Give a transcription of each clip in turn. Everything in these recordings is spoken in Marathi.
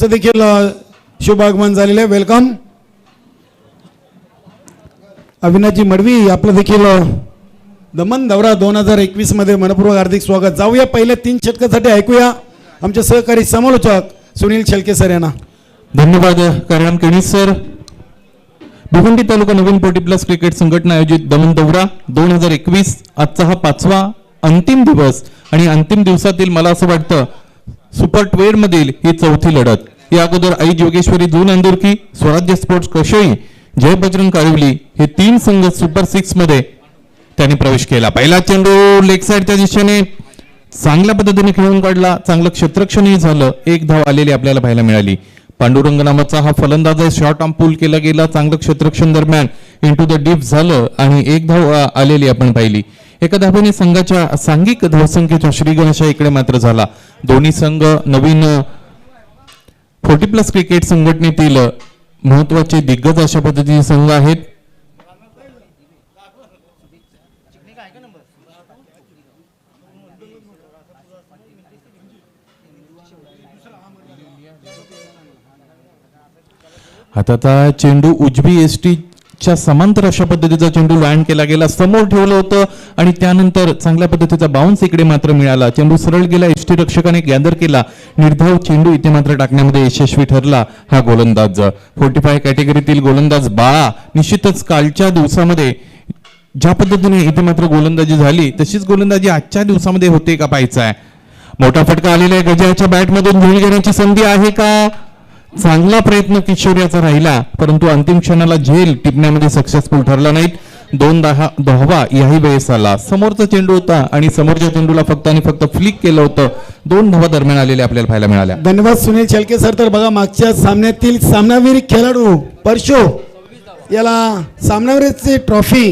देखील शुभ आगमन झालेले आहे. वेलकम अविनाशजी मडवी, आपलं देखील दमन दौरा 2021 मध्ये मनपूर्वक हार्दिक स्वागत. जाऊया पहिल्या 3 षटकासाठी, ऐकूया आमचे सहकारी समालोचक सुनील शेळके सर यांना. धन्यवाद करण केणी सर. भिवंडी तालुका नवीन पोटी प्लस क्रिकेट संघटना आयोजित दमन दौरा 2021 आजचा हा 5वा अंतिम दिवस आणि अंतिम दिवसातील मला असं वाटतं सुपर 12 मधील ही 4थी लढत. या अगोदर आई जोगेश्वरी जून अंदुरकी, स्वराज्य स्पोर्ट्स कशोई, जय बजरंग काळवली हे 3 संघ सुपर 6 मध्ये त्यांनी प्रवेश केला. पहिला चेंडू लेग साइडच्या दिशेने चांगल्या पद्धतीने खेळून काढला, चांगलं क्षेत्ररक्षणही झालं, 1 धाव आलेली आपल्याला पाहायला मिळाली. पांडुरंग नावाचा हा फलंदाज आहे, शॉर्ट आर्म पूल केला गेला, चांगलं क्षेत्ररक्षण दरम्यान इंटू द डीप झालं आणि 1 धाव आलेली आपण पाहिली. एका धावेने संघाच्या सांघिक धावसंख्येच्या श्रीगणेशा इकडे मात्र झाला. दोन्ही संघ नवीन 40 प्लस क्रिकेट संघटनेतील महत्वाचे दिग्गज अशा पद्धतीचे संघ आहेत. हाताचा चेंडू उजवी एसटी च्या समांतर अशा पद्धतीचा चेंडू लँड केला गेला, समोर ठेवलं होतं आणि त्यानंतर चांगल्या पद्धतीचा बाउन्स इकडे मात्र मिळाला. चेंडू सरळ गेला, एसटी रक्षकाने गॅदर केला, निर्धाव चेंडू इथे मात्र टाकण्यामध्ये यशस्वी ठरला हा गोलंदाज. 45 कॅटेगरीतील गोलंदाज बाळा. निश्चितच कालच्या दिवसामध्ये ज्या पद्धतीने इथे मात्र गोलंदाजी झाली तशीच गोलंदाजी आजच्या दिवसामध्ये होते का पाहायचं आहे. मोठा फटका आलेला आहे, गजाच्या बॅटमधून झेल घेण्याची संधी आहे का? चांगला प्रयत्न किशोर्याचा राहिला, परंतु अंतिम क्षणाला झेल टिपण्यामध्ये सक्सेसफुल ठरला नाहीत. 2 धावा याही वेळेस आला. समोरचा चेंडू होता आणि समोरच्या चेंडूला फक्त आणि फक्त फ्लिक केलं होतं. 2 धावा दरम्यान आलेल्या आपल्याला पाहायला मिळाल्या. धन्यवाद सुनील शेळके सर. तर बघा, मागच्या सामन्यातील सामनावीर खेळाडू परशो याला सामनावीरची ट्रॉफी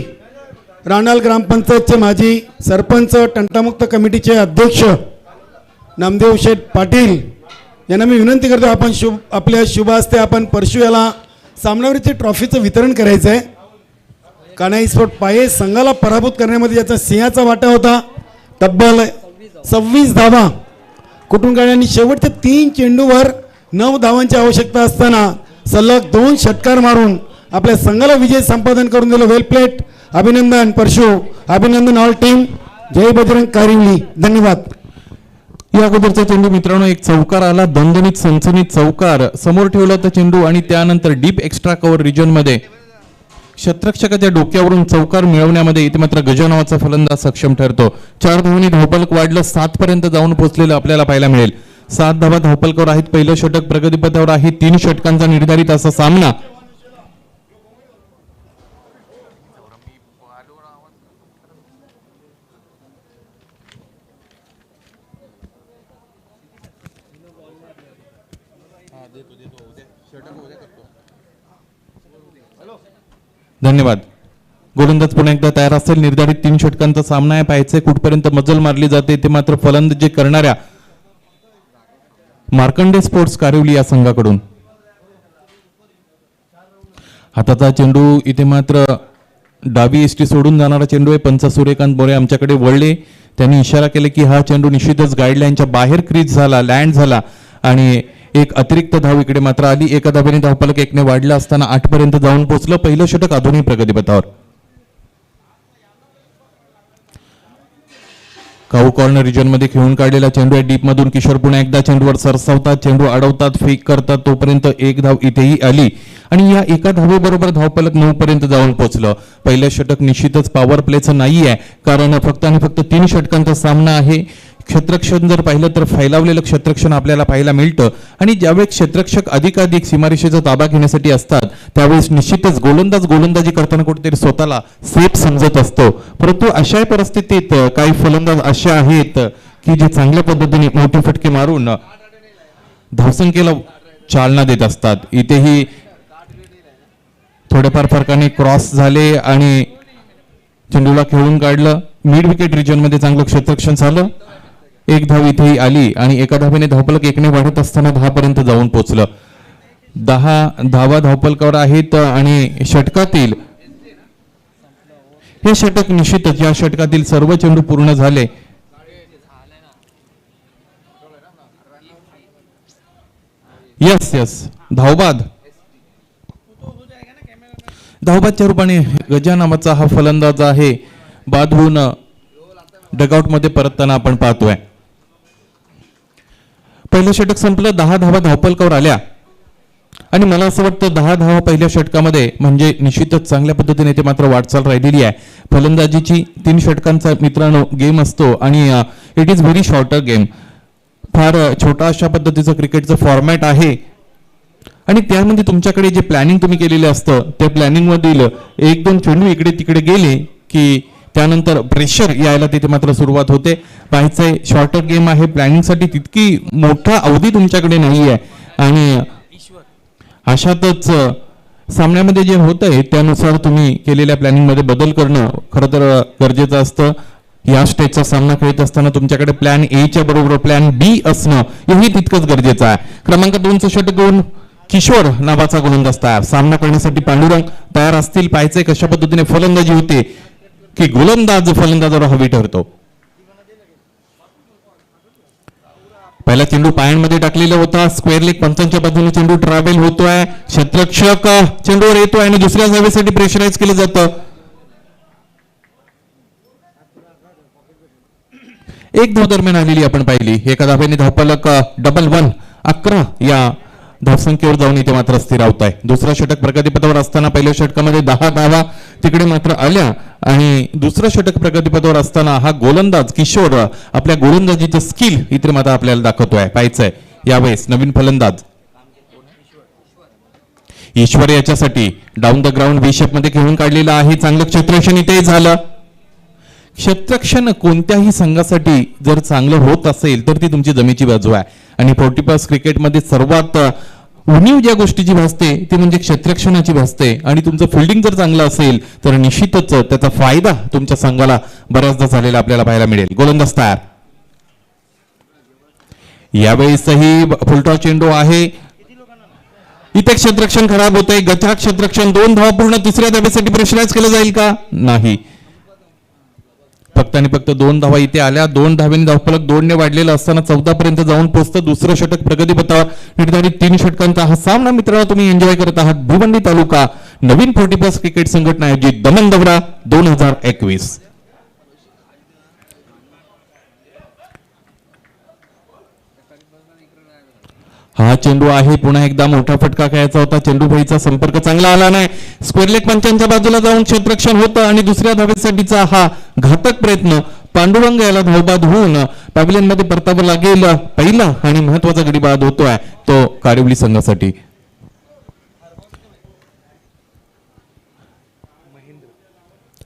राणाल ग्रामपंचायतचे माजी सरपंच, टंटामुक्त कमिटीचे अध्यक्ष नामदेव शेठ पाटील यांना मी विनंती करतो, आपण आपल्या शुभ हस्ते आपण परशु याला सामनावीरची ट्रॉफीचं वितरण करायचं आहे. कान्हाई स्पोर्ट पाये संघाला पराभूत करण्यामध्ये याचा सिंहाचा वाटा होता. तब्बल 26 धावा कुठून काढण्यानी शेवटच्या 3 चेंडूवर 9 धावांची आवश्यकता असताना सलग 2 षटकार मारून आपल्या संघाला विजय संपादन करून दिलं. वेल प्लेट, अभिनंदन परशु, अभिनंदन ऑल टीम. जय बजरंग कारिवली. धन्यवाद. या अगोदरचा चेंडू मित्रांनो एक चौकार आला, दणदणीत सनसनीत चौकार. समोर ठेवला होता चेंडू आणि त्यानंतर डीप एक्स्ट्रा कव्हर रिजन मध्ये क्षेत्ररक्षकाच्या डोक्यावरून चौकार मिळवण्यामध्ये इथे मात्र गजा नावाचा फलंदाज सक्षम ठरतो. 4 धावांनी धावफलक वाढलं, 7 पर्यंत जाऊन पोहोचलेलं आपल्याला पाहायला मिळेल. 7 धावा धावफलकावर आहेत. पहिलं षटक प्रगतीपथावर आहे. 3 षटकांचा निर्धारित असा सामना. धन्यवाद. गोलंदाज पुन्हा एकदा तयार असेल. निर्धारित 3 षटकांचा सामना आहे. पाहायचे कुठपर्यंत मजल मारली जाते ते मात्र फलंदाजी करणाऱ्या मार्कंडे स्पोर्ट्स कारिवली या संघाकडून. हाताचा चेंडू इथे मात्र डावी एसटी सोडून जाणारा चेंडू आहे. पंच सूर्यकांत बोरे आमच्याकडे वळले, त्यांनी इशारा केला की हा चेंडू निश्चितच गाईडलाईनच्या बाहेर क्रीज झाला, लँड झाला आणि एक अतिरिक्त धाव इकडे मात्र आली. एका धावेने धावफलक 1ने वाढला असताना 8 पर्यंत जाऊन पोहोचलं. पहिलं षटक अजूनही प्रगतीपथावर. काऊ कॉर्नर रिजन मध्ये खेळून काढलेला चेंडू आहे. डीप मधून किशोर पुन्हा एकदा चेंडूवर सरसावतात, चेंडू अडवतात, फेक करतात. तोपर्यंत 1 धाव इथेही आली आणि या एका धावेबरोबर धावफलक 9 पर्यंत जाऊन पोहोचलं. पहिलं षटक निश्चितच पॉवर प्लेचं नाही आहे, कारण फक्त आणि फक्त 3 षटकांचा सामना आहे. क्षेत्ररक्षण जर पाहिलं तर फैलावलेलं क्षेत्ररक्षण आपल्याला पाहायला मिळतं आणि ज्यावेळेस क्षेत्ररक्षक अधिकाधिक सीमारेषेचा ताबा घेण्यासाठी असतात त्यावेळेस निश्चितच गोलंदाजी करताना कुठेतरी स्वतःला सेफ समजत असतो. परंतु अशा परिस्थितीत काही फलंदाज असे आहेत की जे चांगल्या पद्धतीने मोठे फटके मारून धावसंख्येला चालना देत असतात. इथेही थोड्याफार फरकाने क्रॉस झाले आणि चेंडूला खेळून काढलं. मिड विकेट रिजन मध्ये चांगलं क्षेत्ररक्षण झालं. 1 धाव इथेही आली आणि एका धावेने धावफलक 1ने वाढत असताना 10 पर्यंत जाऊन पोहोचलं. 10 धावा धावफलकावर आहेत आणि षटकातील हे षटक निश्चितच या षटकातील सर्व चेंडू पूर्ण झाले. यस धावबाद. धावबादच्या रूपाने गजा नावाचा हा फलंदाज आहे, बाद होऊन डगआउट मध्ये परतताना आपण पाहतोय. पहिलं षटक संपलं, 10 धावा धावपलकावर आल्या आणि मला असं वाटतं 10 धावा पहिल्या षटकामध्ये म्हणजे निश्चितच चांगल्या पद्धतीने ते मात्र वाटचाल राहिलेली आहे. फलंदाजीची 3 षटकांचा मित्रांनो गेम असतो आणि it is very shorter game. फार छोटा अशा पद्धतीचं क्रिकेटचं फॉर्मॅट आहे आणि त्यामध्ये तुमच्याकडे जे प्लॅनिंग तुम्ही केलेलं असतं त्या प्लॅनिंग मधील 1-2 चेंडू इकडे तिकडे गेले की त्यानंतर प्रेशर यायला तिथे मात्र सुरुवात होते. पाहायचंय शॉर्टर गेम आहे, प्लॅनिंगसाठी तितकी मोठा अवधी तुमच्याकडे नाही आहे आणि अशातच सामन्यामध्ये जे होत आहे त्यानुसार तुम्ही केलेल्या प्लॅनिंग मध्ये बदल करणं खरं तर गरजेचं असतं. या स्टेजचा सामना खेळत असताना तुमच्याकडे प्लॅन ए च्या बरोबर प्लॅन बी असणं हेही तितकंच गरजेचं आहे. क्रमांक 2चं षटक घेऊन किशोर नावाचा गोलंदाज तयार. सामना करण्यासाठी पांडुरंग तयार असतील. पाहायचंय कशा पद्धतीने फलंदाजी होते की गोलंदाज फलंदाजावर हवी ठरतो. पहिला चेंडू पायांमध्ये टाकलेला होता, स्क्वेअर लेग पंचांच्या बाजूने चेंडू ट्रॅव्हल होतोय, क्षेत्ररक्षक चेंडूवर येतोय आणि दुसऱ्या धावेसाठी प्रेशराईज केलं जातं. एक धाव दरम्यान आलेली आपण पाहिली. एका धावेने धावफलक डबल 1 11 या धावसंख्येवर जाऊन इथे मात्र स्थिरावत आहे. दुसरं षटक प्रगतीपथावर असताना पहिल्या षटकामध्ये 10 धावा तिकडे मात्र आल्या आणि दुसरं षटक प्रगतीपथावर असताना हा गोलंदाज किशोर आपल्या गोलंदाजीचं स्किल इथे मात्र आपल्याला दाखवतोय. पाहायचंय यावेळेस नवीन फलंदाज ईश्वर याच्यासाठी down the ground V shape मध्ये खेळून काढलेला आहे. चांगलं क्षेत्ररक्षण इथे झालं. क्षेत्ररक्षण कोणत्याही संघासाठी जर चांगलं होत असेल तर ती तुमची जमेची बाजू आहे आणि 40+ क्रिकेटमध्ये सर्वात उणीव ज्या गोष्टीची भासते ती म्हणजे क्षेत्ररक्षणाची भासते आणि तुमचं फिल्डिंग जर चांगलं असेल तर निश्चितच त्याचा फायदा तुमच्या संघाला बऱ्याचदा झालेला आपल्याला पाहायला मिळेल. गोलंदाज तयार. यावेळेसही फुलटॉस चेंडू आहे. इथे क्षेत्ररक्षण खराब होतंय. गचा क्षेत्ररक्षण 2 धावा पूर्ण. तिसऱ्या धावेसाठी प्रेशराईज केलं जाईल का? नाही. फक्त आणि फक्त 2 धावा इथे आल्या. 2 धावेने धावफलक 2ने वाढलेला असताना 14 पर्यंत जाऊन पोहोचतं. दुसरं षटक प्रगतीपथावर निर्धारित 3 षटकांचा हा सामना मित्रांनो तुम्ही एन्जॉय करत आहात. भिवंडी तालुका नवीन 40+ क्रिकेट संघटना आयोजित दमन दौरा 2021. हा चेंडू आहे. पुन्हा एकदा मोठा फटका खेळायचा होता. चेंडू भाईचा संपर्क चांगला आला नाही. स्क्वेअर लेग पंचांच्या बाजूला जाऊन क्षेत्ररक्षण होतं आणि दुसऱ्या धावेसाठीचा हा घातक प्रयत्न. पांडुरंग याला धावबाद होऊन पॅव्हिलियन मध्ये परतावं लागेल. पहिला आणि महत्वाचा गडी बाद होतोय तो कारिवली संघासाठी.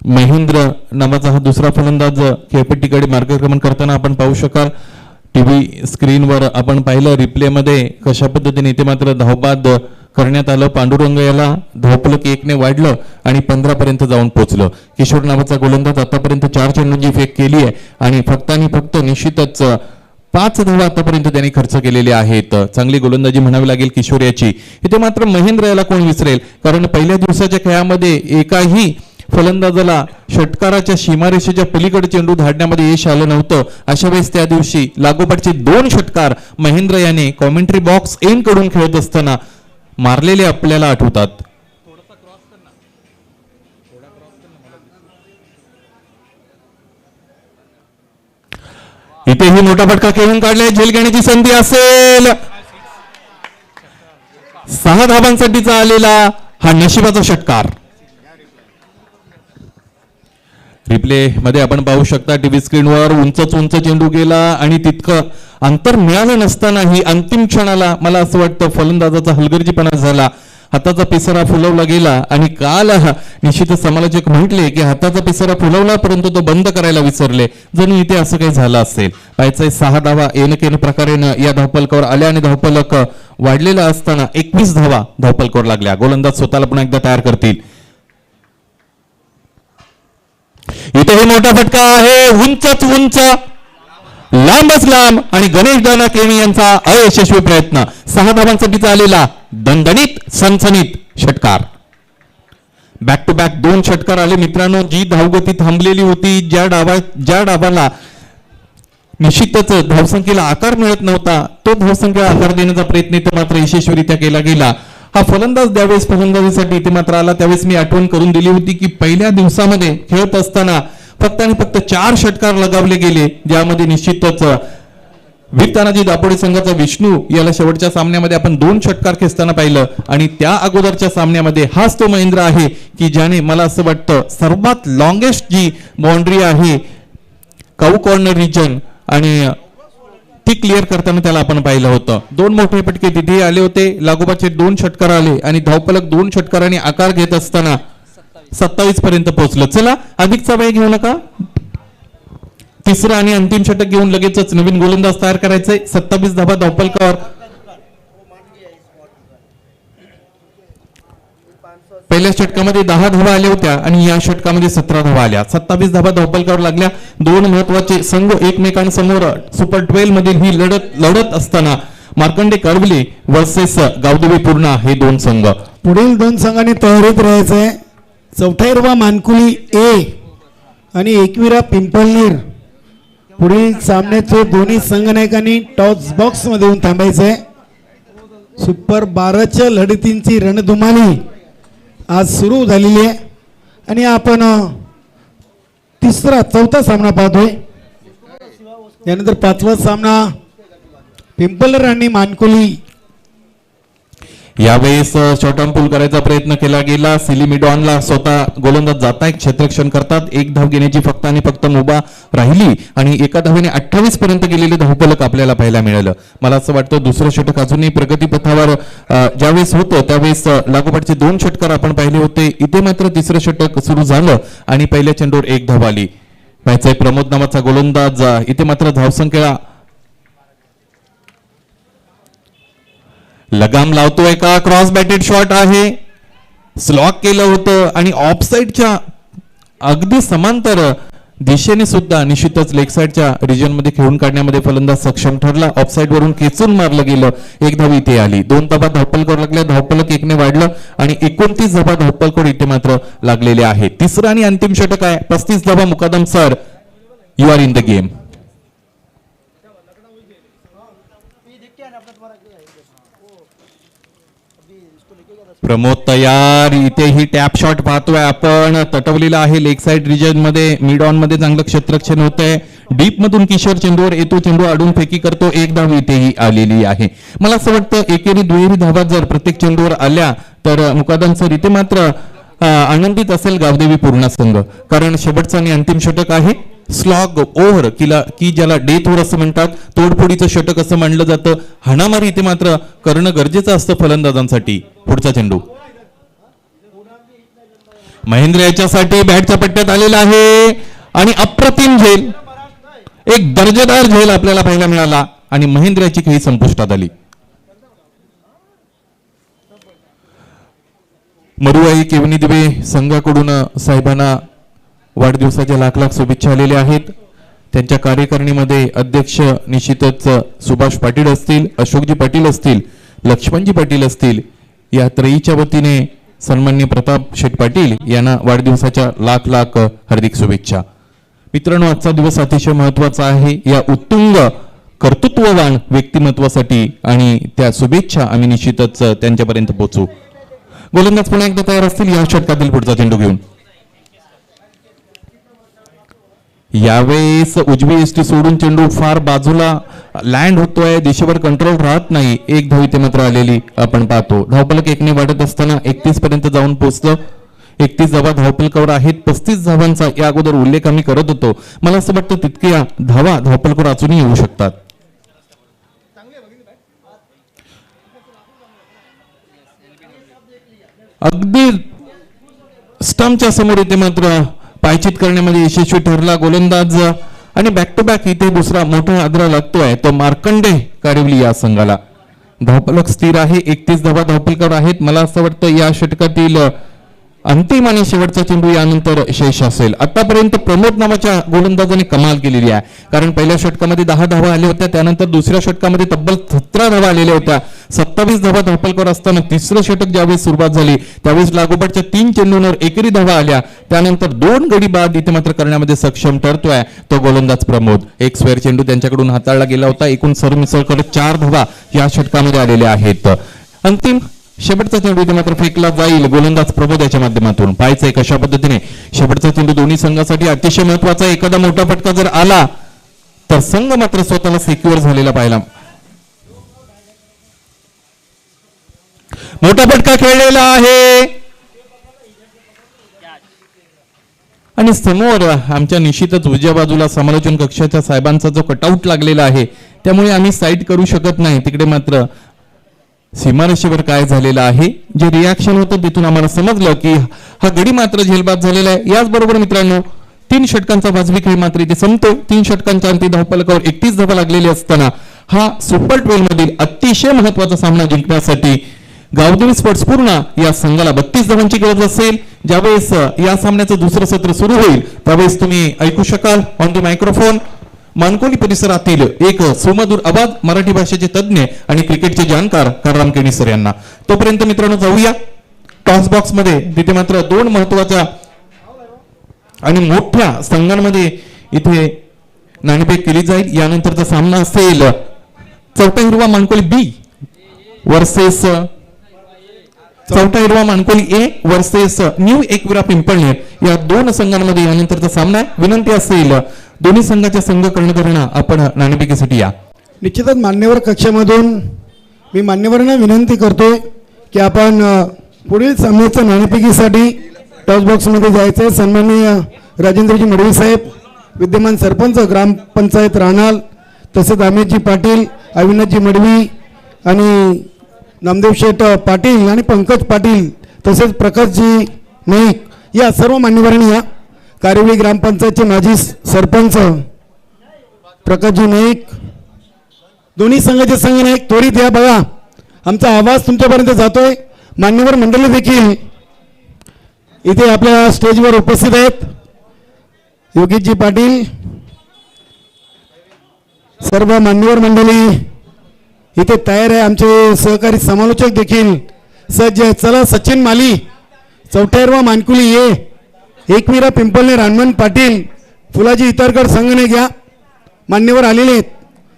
महेंद्र नावाचा हा दुसरा फलंदाज खेळपट्टीकडे मार्गक्रमण करताना आपण पाहू शकाल. टीव्ही स्क्रीनवर आपण पाहिलं रिप्ले मध्ये कशा पद्धतीने इथे मात्र धावबाद करण्यात आलं. पांडुरंग याला धावफलक 1ने वाढलं आणि 15 पर्यंत जाऊन पोहोचलं. किशोर नावाचा गोलंदाज आतापर्यंत 4 चेंडूंची फेक केली आहे आणि फक्त आणि फक्त निश्चितच 5 धावा आतापर्यंत त्यांनी खर्च केलेले आहेत. चांगली गोलंदाजी म्हणावी लागेल किशोर याची. इथे मात्र महेंद्र याला कोण विसरेल, कारण पहिल्या दिवसाच्या खेळामध्ये एकाही फलंदाजाला षटकाराच्या सीमारेषेच्या पलीकडे चेंडू धाडण्यामध्ये यश आलं नव्हतं. अशा वेळेस त्या दिवशी लागोपाठचे 2 षटकार महेंद्र याने कॉमेंट्री बॉक्स एन कडून खेळत असताना मारलेले आपल्याला आठवतात. इथेही मोठा फटका खेळून काढलाय. झेल घेण्याची संधी असेल. 6 धावांसाठीचा आलेला हा नशिबाचा षटकार. रिप्ले मध्ये आपण पाहू शकता टीव्ही स्क्रीनवर उंच चेंडू गेला आणि तितकं अंतर मिळालं नसतानाही अंतिम क्षणाला मला असं वाटतं फलंदाजाचा हलगर्जीपणा झाला. हाताचा पिसारा फुलवला गेला आणि काल निश्चितच समालोचक म्हटले की हाताचा पिसारा फुलवला परंतु तो बंद करायला विसरले. जणू इथे असं काही झालं असेल. पाहायचंय 6 धावा एन प्रकारे या धावफलकावर आल्या आणि धावफलक वाढलेला असताना 21 धावा धावफलकावर लागल्या. गोलंदाज स्वतःला पुन्हा एकदा तयार करतील. इथेही मोठा फटका आहे. उंच लांबच लांब आणि गणेश दाना केणी यांचा अयशस्वी प्रयत्न. 6 धावांसाठीचा आलेला दणदणीत सनसनीत षटकार. बॅक टू बॅक 2 षटकार आले मित्रांनो. जी धावगती थांबलेली होती, ज्या डावाला निश्चितच धावसंख्येला आकार मिळत नव्हता, तो धावसंख्येला आकार देण्याचा प्रयत्न इथे मात्र यशस्वीरित्या केला गेला. हा फलंदाज ज्यावेळेस फलंदाजीसाठी इथे मात्र आला त्यावेळेस मी आठवण करून दिली होती की पहिल्या दिवसामध्ये खेळत असताना फक्त आणि फक्त 4 षटकार लगावले गेले, ज्यामध्ये निश्चितच वीर तानाजी दापोडे संघाचा विष्णू याला शेवटच्या सामन्यामध्ये आपण 2 षटकार खेचताना पाहिलं. आणि त्या अगोदरच्या सामन्यामध्ये हाच तो महेंद्र आहे की ज्याने मला असं वाटतं सर्वात लॉंगेस्ट जी बाउंड्री आहे काऊ कॉर्नर रिजन आणि ती क्लिअर करताना त्याला आपण पाहिलं होतं. 2 मोठे फटके तिथे आले होते, लागोपाचे 2 षटकार आले आणि धावफलक 2 षटकारांनी आकार घेत असताना 27 पर्यंत पोहोचलं. चला अधिकचा वेळ घेऊ नका, तिसरं आणि अंतिम षटक घेऊन लगेचच नवीन गोलंदाज तयार करायचंय. 27 धावा धावफलकावर. पहिल्या षटकामध्ये 10 धावा आल्या होत्या आणि या षटकामध्ये 17 धावा आल्या. 27 धावा धावफलकावर लागल्या. 2 महत्वाचे संघ एकमेकांसमोर सुपर 12 मधील ही लढत असताना मार्कंडे करवली वर्सेस गावदेवी पूर्णा हे 2 संघ. पुढील 2 संघांनी तयारीत राहायचंय. चौथाईरवा मानकुली ए आणि एकविरा पिंपळनेर पुढील सामन्याचे दोन्ही संघनायकांनी टॉस बॉक्स मध्ये येऊन थांबायचंय. सुपर 12च्या लढतींची रणधुमाळी आज सुरू झालेली आहे आणि आपण चौथा सामना पाहतोय. यानंतर 5वा सामना पिंपळनेर आणि मानकुली. यावेळेस शॉर्ट ऑन पूल करायचा प्रयत्न केला गेला. सिलिमिडॉनला स्वतः गोलंदाज जाताय, क्षेत्ररक्षण करतात. 1 धाव घेण्याची फक्त आणि फक्त मुभा राहिली आणि एका धावेने 28 पर्यंत गेलेले धावफलक आपल्याला पाहायला मिळालं. मला असं वाटतं दुसरं षटक अजूनही प्रगतीपथावर ज्यावेळेस होतं त्यावेळेस लागोपाठचे 2 षटकार आपण पाहिले होते. इथे मात्र तिसरं षटक सुरू झालं आणि पहिल्या चेंडूवर 1 धाव आली. पाहायचंय प्रमोद नावाचा गोलंदाज इथे मात्र धावसंख्या लगाम लावतोय का? क्रॉस बॅटेड शॉट आहे, स्लॉक केलं होतं आणि ऑफसाईडच्या अगदी समांतर दिशेने सुद्धा निश्चितच लेग साईडच्या रिजन मध्ये खेळून काढण्यामध्ये फलंदाज सक्षम ठरला. ऑफसाईड वरून खेचून मारलं गेलं. 1 धाव इथे आली. 2 धावा धावफलकावर लागल्या. धावफलक 1ने वाढलं आणि 29 धावा धावफलकावर इथे मात्र लागलेले आहेत. तिसरं आणि अंतिम षटक आहे. 35 धावा Mukadam sir. You are in the game. Pramod तयार. इथे ही टॅप शॉट पाहतोय आपण. तटवलेला आहे लेग साइड रिजन मध्ये. मिड ऑन मध्ये चांगलं क्षेत्ररक्षण होतंय. डीप मधून किशोर चेंडूवर येतो. चेंडू अडून फेकी करतो. 1 धाव इथेही आलेली आहे. मला असं वाटतं एकेरी दुहेरी धावा जर प्रत्येक चेंडूवर आल्या तर मुकादम सर इथे मात्र आनंदित असेल गावदेवी पूर्णा संघ. कारण शेवटचा आणि अंतिम षटक आहे. स्लॉग ओव्हर की ज्याला डेथ ओव्हर असं म्हणतात, तोडफोडीचं षटक असं मानलं जातं. हाणामारी इथे मात्र करणं गरजेचं असतं फलंदाजांसाठी. पुढचा चेंडू महेंद्र याच्यासाठी बॅटच्या पट्ट्यात आलेला आहे आणि अप्रतिम झेल, एक दर्जेदार झेल आपल्याला पाहायला मिळाला आणि महेंद्र याची खेळी संपुष्टात आली. मरुआई केवनी दिवे संघाकडून साहेबांना वाढदिवसाच्या लाख लाख शुभेच्छा आलेल्या आहेत. त्यांच्या कार्यकारिणीमध्ये अध्यक्ष निश्चितच सुभाष पाटील असतील, अशोकजी पाटील असतील, लक्ष्मणजी पाटील असतील. या त्रयीच्या वतीने सन्माननीय प्रताप शेठ पाटील यांना वाढदिवसाच्या लाख लाख हार्दिक शुभेच्छा. मित्रांनो, आजचा दिवस अतिशय महत्वाचा आहे या उत्तुंग कर्तृत्ववान व्यक्तिमत्वासाठी आणि त्या शुभेच्छा आम्ही निश्चितच त्यांच्यापर्यंत पोहोचू. गोलंदाज पुन्हा एकदा तयार असतील या षटकातील पुढचा चेंडू घेऊन. यावेळेस उजवी एसटी सोडून चेंडू फार बाजूला लँड होतोय, दिशेवर कंट्रोल राहत नाही. 1 धाव इथे मात्र आलेली आपण पाहतो. धावफलक 1ने वाढत असताना 31 पर्यंत जाऊन पोहोचलं. 31 धावा धावफलकावर आहेत. 35 धावांचा या अगोदर उल्लेख आम्ही करत होतो. मला असं वाटतं तितक्या धावा धावफलकावर अजूनही येऊ शकतात. अगदी स्टंपच्या समोर इथे मात्र पायचीत करण्यामध्ये यशस्वी ठरला गोलंदाज आणि बॅक टू बॅक इथे दुसरा मोठा आदरा लागतोय तो मार्कंडे कारिवली या संघाला. धावफलक स्थिर आहे. 31 धावा धावफलकावर आहेत. मला असं वाटतं या षटकातील अंतिम आणि शेवटचा चेंडू यानंतर शेष असेल. आतापर्यंत प्रमोद नावाच्या गोलंदाजाने कमाल केलेली आहे, कारण पहिल्या षटकामध्ये 10 धावा आल्या होत्या, त्यानंतर दुसऱ्या षटकामध्ये तब्बल 17 धावा आलेल्या होत्या. 27 धावा धापलकर असताना तिसरं षटक ज्यावेळेस सुरुवात झाली त्यावेळेस लागोपाठच्या 3 चेंडूंवर एकेरी धावा आल्या. त्यानंतर 2 गडी बाद इथे मात्र करण्यामध्ये सक्षम ठरतोय तो गोलंदाज प्रमोद. एक स्क्वेअर चेंडू त्यांच्याकडून हाताळला गेला होता. एकूण सरमिसळ करत 4 धावा या षटकामध्ये आलेल्या आहेत. अंतिम शेवटचा चेंडू इथे मात्र फेकला जाईल गोलंदाज प्रमोद याच्या माध्यमातून. पाहायचं आहे कशा पद्धतीने शेवटचा चेंडू दोन्ही संघासाठी अतिशय महत्वाचा. एखादा मोठा फटका जर आला तर संघ मात्र स्वतःला सिक्युअर झालेला पाहिला. मोठा फटका खेळलेला आहे आणि समोर आमच्या निश्चितच उजव्या बाजूला समालोचन कक्षाच्या साहेबांचा जो कटआउट लागलेला आहे त्यामुळे आम्ही साईड करू शकत नाही. तिकडे मात्र सीमारेषेवर काय झालेलं आहे जे रिॲक्शन होतं तिथून आम्हाला समजलं की हा गडी मात्र झेलबाद झालेला आहे. याचबरोबर मित्रांनो 3 षटकांचा वाजवी खेळ मात्र इथे संपतो. 3 षटकांच्या अंती धावफलकावर 31 धावा लागलेली असताना हा सुपर 12 मधील अतिशय महत्वाचा सामना जिंकण्यासाठी गावदेवी स्पोर्ट्स पूर्ण या संघाला 32 धावांची गरज असेल. ज्यावेळेस या सामन्याचं दुसरं सत्र सुरू होईल त्यावेळेस तुम्ही ऐकू शकाल ऑन द मायक्रोफोन मानकोली परिसरातील एक सुमधुर आवाज मराठी भाषेचे तज्ज्ञ आणि क्रिकेटचे जाणकार काराम केणी सर यांना. तोपर्यंत मित्रांनो जाऊया टॉस बॉक्स मध्ये. तिथे मात्र 2 महत्वाच्या आणि मोठ्या संघांमध्ये इथे नाणेफेक केली जाईल. यानंतरचा सामना असेल चौथा हिरवा मानकोली बी वर्सेस चौथा हिरवा Mankoli A versus new Ekvira Pimpalner या 2 संघांमध्ये यानंतरचा सामना आहे. विनंती असेल दोन्ही संघाच्या संघ कर्णधारांना आपण नाणेफेकीसाठी या. निश्चितच मान्यवर कक्षामधून मी मान्यवरांना विनंती करतोय की आपण पुढील सामन्याच्या नाणेफेकीसाठी टॉस बॉक्समध्ये जायचं आहे. सन्माननीय राजेंद्रजी मडवी साहेब, विद्यमान सरपंच ग्रामपंचायत राहणार, तसेच अमितजी पाटील, अविनाशजी मडवी आणि नामदेव शेठ पाटील आणि पंकज पाटील तसेच प्रकाशजी नाईक या सर्व मान्यवरांनी या. कारिवली ग्रामपंचायतचे माजी सरपंच प्रकाशजी नाईक, दोन्ही संघाचे संघ नाईक त्वरित या. बघा आमचा आवाज तुमच्यापर्यंत जातोय. मान्यवर मंडळी देखील इथे आपल्या स्टेजवर उपस्थित आहेत. योगेशजी पाटील, सर्व मान्यवर मंडळी इथे तयार आहे. आमचे सहकारी समालोचक देखील सज्ज आहेत. चला सचिन माली, चौथा हिरवा मानकुली ये, एकविरा पिंपळनेर हनुमान पाटील, फुलाजी इतरकर संघने घ्या. मान्यवर आलेले आहेत.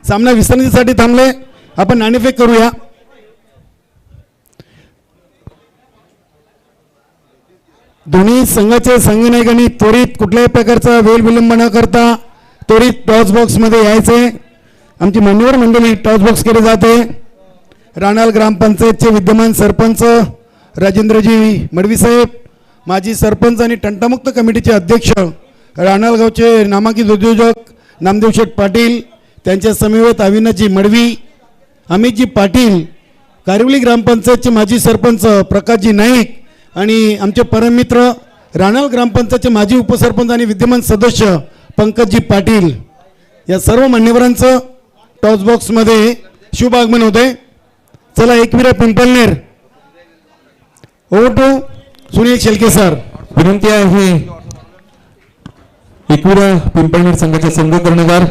सामना विश्रांतीसाठी थांबले. आपण नाणेफेक करूया. दोन्ही संघाचे संघनायकांनी त्वरित कुठल्याही प्रकारचा वेळ विलंब न करता त्वरित टॉस बॉक्समध्ये यायचे. आमची मान्यवर मंडळी टॉस बॉक्स केले जाते. राणाल ग्रामपंचायतचे विद्यमान सरपंच राजेंद्रजी मडवी साहेब, माजी सरपंच आणि तंटामुक्त कमिटीचे अध्यक्ष राणाल गावचे नामांकित उद्योजक नामदेव शेठ पाटील, त्यांच्या समवेत अविनाशजी मडवी, अमितजी पाटील, कारिवली ग्रामपंचायतचे माजी सरपंच प्रकाशजी नाईक आणि आमचे परममित्र राणाल ग्रामपंचायतचे माजी उपसरपंच आणि विद्यमान सदस्य पंकजजी पाटील या सर्व मान्यवरांचं टॉस बॉक्समध्ये शुभ आगमन होत आहे. चला Ekvira Pimpalner over to Sunil Shelke sir. विनंती आहे एकविरा पिंपळनेर संघाचे संघ कर्णधार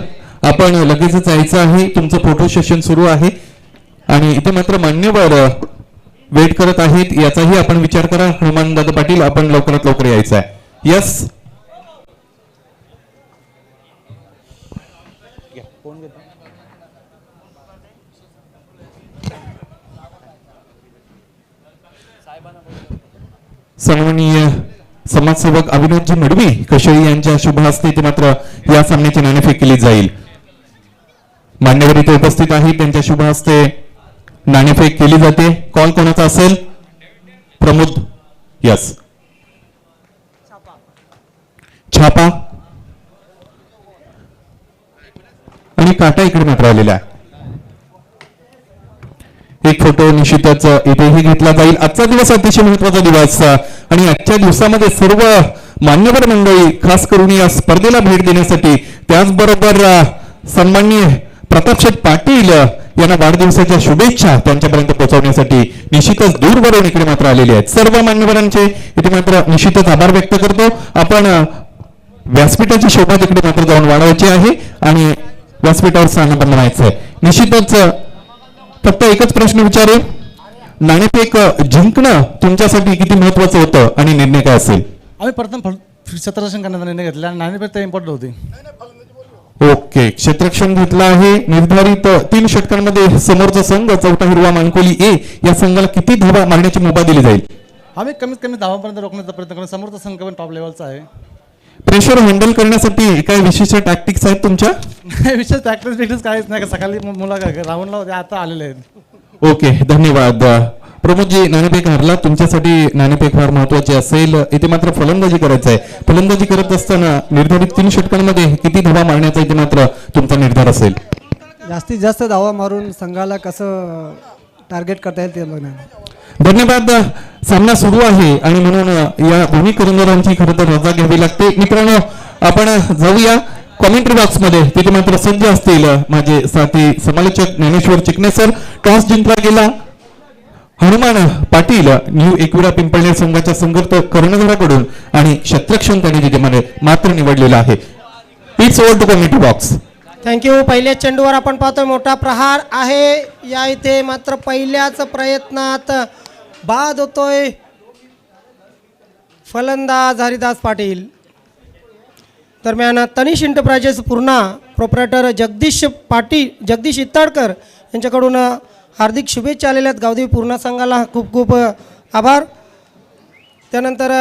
आपण लगेचच यायचं आहे. तुमचं फोटो सेशन सुरू आहे आणि इथे मात्र मान्यवर वेट करत आहेत याचाही आपण विचार करा. हनुमान दादा पाटील आपण लवकरात लवकर यायचं आहे. यस सन्माननीय समाजसेवक अविनाशजी मडवी कशेळी यांच्या शुभ हस्ते इथे मात्र या सामन्याची नाणेफेक केली जाईल. मान्यवर इथे उपस्थित आहेत, त्यांच्या शुभ हस्ते नाणेफेक केली जाते. कॉल कोणाचा असेल? प्रमोद. यस छापा आणि काटा इकडे मात्र आलेला आहे. एक फोटो निश्चितच इथेही घेतला जाईल. आजचा दिवस अतिशय महत्वाचा दिवस आणि आजच्या दिवसामध्ये सर्व मान्यवर मंडळी खास करून या स्पर्धेला भेट देण्यासाठी, त्याचबरोबर सन्माननीय प्रतापशेठ पाटील यांना वाढदिवसाच्या शुभेच्छा त्यांच्यापर्यंत पोहोचवण्यासाठी निश्चितच दूरवरून इकडे मात्र आलेले आहेत. सर्व मान्यवरांचे इथे मात्र निश्चितच आभार व्यक्त करतो. आपण व्यासपीठाची शोभा तिकडे मात्र जाऊन वाढवायची आहे आणि व्यासपीठावर स्थान बनवायचं आहे. निश्चितच फक्त एकच प्रश्न विचारेल, नाणेफेक जिंकणं तुमच्यासाठी किती महत्वाचं होतं आणि निर्णय काय असेल? आम्ही प्रथम क्षेत्ररक्षण करण्याचा निर्णय घेतला आणि नाणेफेक तर इम्पॉर्टंट होती. ओके, क्षेत्ररक्षण घेतलं आहे. निर्धारित 3 षटकांमध्ये समोरचा संघ चौथा हिरवा मानकोली ए या संघाला किती धावा मारण्याची मुभा दिली जाईल? आम्ही कमीत कमी धावापर्यंत रोखण्याचा प्रयत्न करू. समोरचा संघ पण टॉप लेवलचा आहे. प्रेशर हँडल करण्यासाठी काही विशिष्ट टॅक्टिक्स आहेत तुमच्या? विशेष प्रॅक्टिस काहीच नाही. सकाळी मुला राऊंडला होते, आता आलेले आहेत. ओके, धन्यवाद. प्रमोदजी, नाणेफेक हरला, तुमच्यासाठी नाणेफेक फार महत्वाची असेल. इथे मात्र फलंदाजी करायचं आहे. फलंदाजी करत असताना निर्धारित 3 षटकांमध्ये किती धावा मारण्याचा इथे मात्र तुमचा निर्धार असेल? जास्तीत जास्त धावा मारून संघाला कसं टार्गेट करता येईल ते बघणार. धन्यवाद. सामना सुरू आहे आणि म्हणून या दोन्ही करंदारांची खरं तर रजा घ्यावी लागते. मित्रांनो, आपण जाऊया कॉमेंट्री बॉक्स मध्ये. तिथे मात्र सज्ज असतील माझे साथी समालोचक ज्ञानेश्वर चिकणे सर. टॉस जिंकला गेला हनुमान पाटील न्यू एकविरा पिंपळनेर संघाच्या संघर्ष कर्णधाराकडून आणि क्षेत्ररक्षण त्यांनी तिथे मात्र निवडलेला आहे. It's over to commentary box. Thank you. पहिल्या चेंडूवर आपण पाहतोय मोठा प्रहार आहे. या इथे मात्र पहिल्याच प्रयत्नात बाद होतोय फलंदाज हरिदास पाटील. दरम्यान तनिष एंटरप्राइजेस पूर्णा प्रोप्रायटर जगदीश इत्ताडकर यांच्याकडून हार्दिक शुभेच्छा आलेल्या आहेत गावदेवी पूर्णा संघाला. खूप खूप आभार. त्यानंतर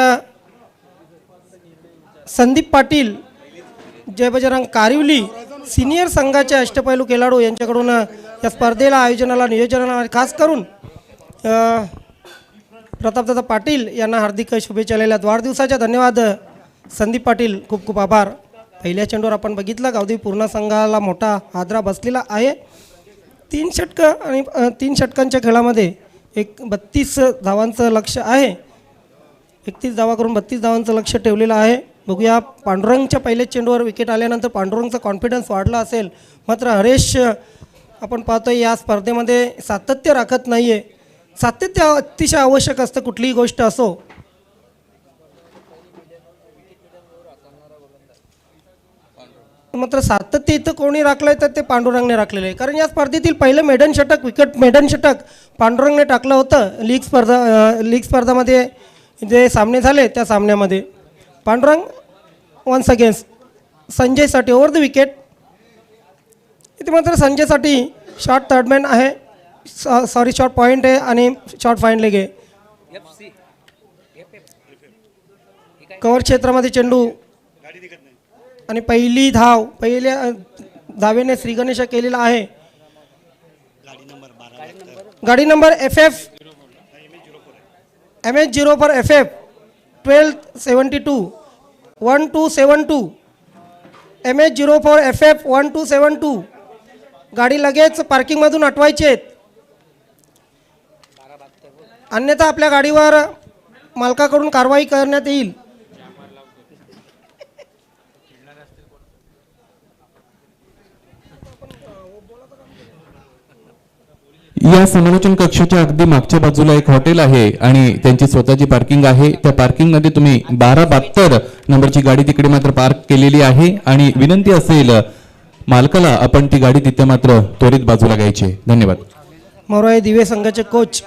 संदीप पाटील जय बजरंग कारिवली सिनियर संघाचे अष्टपैलू खेळाडू यांच्याकडून या स्पर्धेला आयोजनाला नियोजनाला खास करून प्रतापदादा पाटील यांना हार्दिक शुभेच्छा आलेल्या आहेत. वाढदिवसाच्या धन्यवाद संदीप पाटील, खूप खूप आभार. पहिल्या चेंडूवर आपण बघितलं गावदेवी पूर्णा संघाला मोठा हादरा बसलेला आहे. 3 षटकं आणि 3 षटकांच्या खेळामध्ये 32 धावांचं लक्ष आहे. 31 धावा करून 32 धावांचं लक्ष ठेवलेलं आहे. बघूया, पांडुरंगच्या पहिल्या चेंडूवर विकेट आल्यानंतर पांडुरंगचा कॉन्फिडन्स वाढला असेल. मात्र हरेश आपण पाहतोय या स्पर्धेमध्ये सातत्य राखत नाही आहे. सातत्य अतिशय आवश्यक असतं कुठलीही गोष्ट असो. मात्र सातत्य इथं कोणी राखलं आहे तर ते पांडुरंगने राखलेलं आहे. कारण या स्पर्धेतील पहिलं मेडन षटक पांडुरंगने टाकलं होतं. लीग स्पर्धामध्ये जे सामने झाले त्या सामन्यामध्ये पांडुरंग वन्स अगेन्स्ट संजयसाठी ओव्हर द विकेट. इथे मात्र संजयसाठी शॉर्ट थर्डमॅन आहे, शॉर्ट पॉईंट आहे आणि शॉर्ट फाईन लेग आहे. कव्हर क्षेत्रामध्ये चेंडू आणि पहिल्या धावेने श्रीगणेश केलेला आहे. गाडी number FF MH04 FF 1272 MH04 FF 1272. गाडी लगेच पार्किंगमधून हटवायची आहेत, अन्यथा आपल्या गाडीवर मालकाकडून कारवाई करण्यात येईल. या समालोचन कक्षाच्या अगदी मागच्या बाजूला एक हॉटेल आहे आणि त्यांची स्वतःची पार्किंग आहे. त्या पार्किंग मध्ये तुम्ही 1272 नंबरची गाडी तिकडे मात्र पार्क केलेली आहे आणि विनंती असेल मालकाला आपण ती गाडी तिथे मात्र त्वरित बाजूला घ्यायची. धन्यवाद. मोराई दिवे संघाचे कोच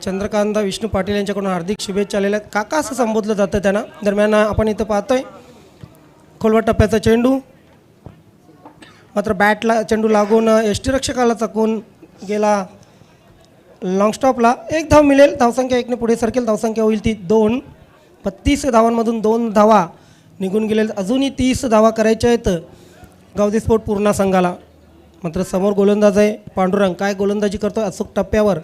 चंद्रकांत विष्णू पाटील यांच्याकडून हार्दिक शुभेच्छा आलेल्या आहेत. काका असं संबोधलं जातं त्यांना. दरम्यान आपण इथं पाहतोय खोलवर टप्प्याचा चेंडू, मात्र बॅटला चेंडू लागून यष्टीरक्षकाला चकून गेला लॉंग स्टॉपला. 1 धाव मिळेल. धावसंख्या 1ने पुढे सरकेल. धावसंख्या होईल ती 2. 32 धावांमधून 2 धावा निघून गेलेल्या. अजूनही 30 धावा करायच्या आहेत गावदेवी स्पोर्ट पूर्णा संघाला. मात्र समोर गोलंदाज आहे पांडुरंग. काय गोलंदाजी करतो अचूक टप्प्यावर.